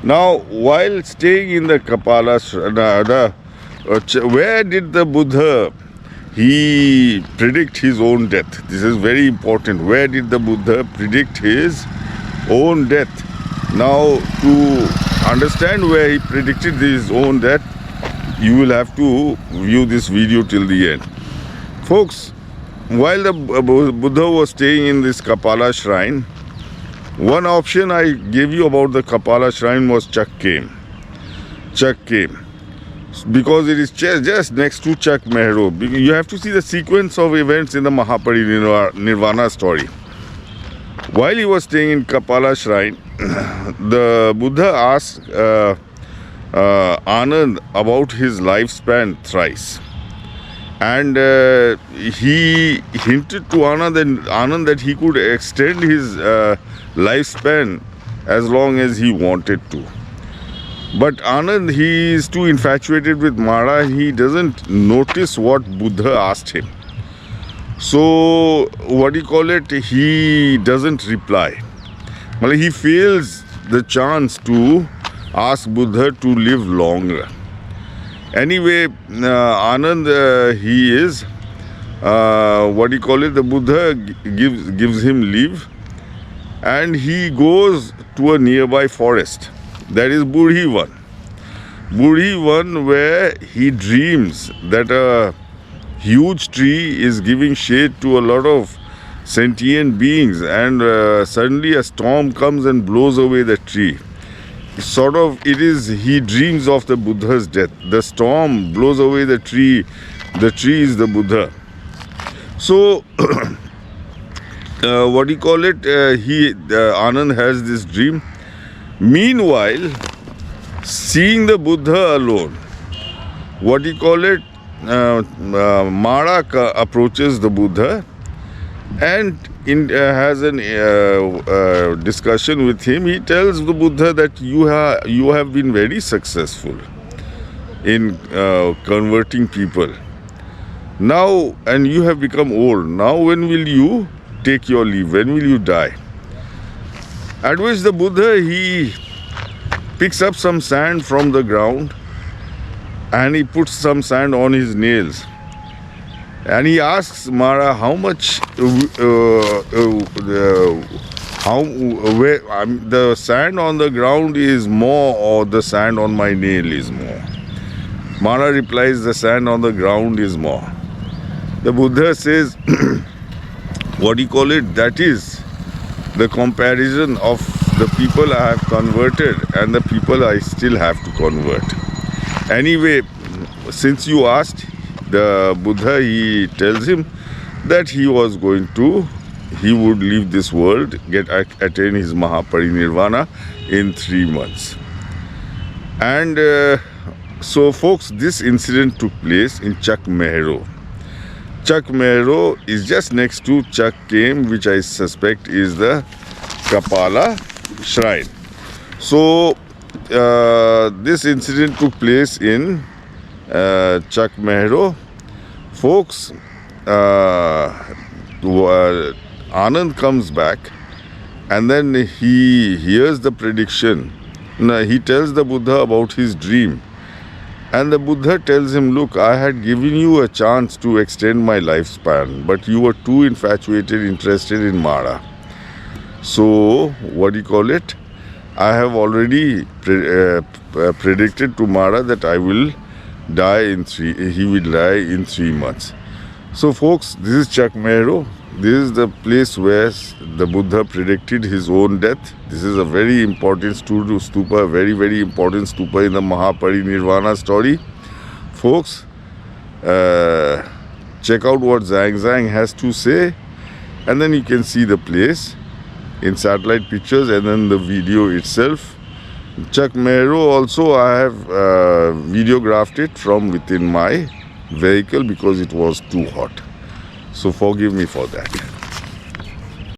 Now, while staying in the Kapala, where did the Buddha he predict his own death? This is very important. Where did the Buddha predict his own death? Now, to understand where he predicted his own death, you will have to view this video till the end. Folks, while the Buddha was staying in this Kapala shrine, one option I gave you about the Kapala shrine was Chakkem. Chakkem. Because it is just next to Chak Mehro. You have to see the sequence of events in the Mahaparinirvana story. While he was staying in Kapala shrine, the Buddha asked Anand about his lifespan thrice. And he hinted to Anand that he could extend his lifespan as long as he wanted to. But Anand, he is too infatuated with Mara. He doesn't notice what Buddha asked him. So, he doesn't reply. Well, he fails the chance to ask Buddha to live longer. Anyway, Anand, he is, the Buddha gives him leave, and he goes to a nearby forest. That is Burhi-Van. Burhi-Van, where he dreams that a huge tree is giving shade to a lot of sentient beings, and suddenly a storm comes and blows away the tree. He dreams of the Buddha's death. The storm blows away the tree is the Buddha. So, Anand has this dream. Meanwhile, seeing the Buddha alone, Mara approaches the Buddha and has a discussion with him. He tells the Buddha that you have been very successful in converting people. Now, and you have become old. Now, when will you take your leave? When will you die? At which the Buddha, he picks up some sand from the ground and he puts some sand on his nails. And he asks Mara how much, the sand on the ground is more or the sand on my nail is more. Mara replies, the sand on the ground is more. The Buddha says, that is the comparison of the people I have converted and the people I still have to convert. Anyway, since you asked, the Buddha, he tells him that he would leave this world, attain his Mahaparinirvana in 3 months. And so folks, this incident took place in Chak Mehro. Chak Mehro is just next to Chakkem, which I suspect is the Kapala shrine. So this incident took place in Chak Mehro. Folks, Anand comes back and then he hears the prediction. He tells the Buddha about his dream. And the Buddha tells him, look, I had given you a chance to extend my lifespan, but you were too interested in Mara. So, I have already predicted to Mara that he will die in 3 months. So folks, this is Chak Mehro. This is the place where the Buddha predicted his own death. This is a very important stupa, very, very important stupa in the Mahaparinirvana story. Folks, check out what Zhang has to say, and then you can see the place in satellite pictures and then the video itself. Chak Mehro also, I have videographed it from within my vehicle because it was too hot. So forgive me for that.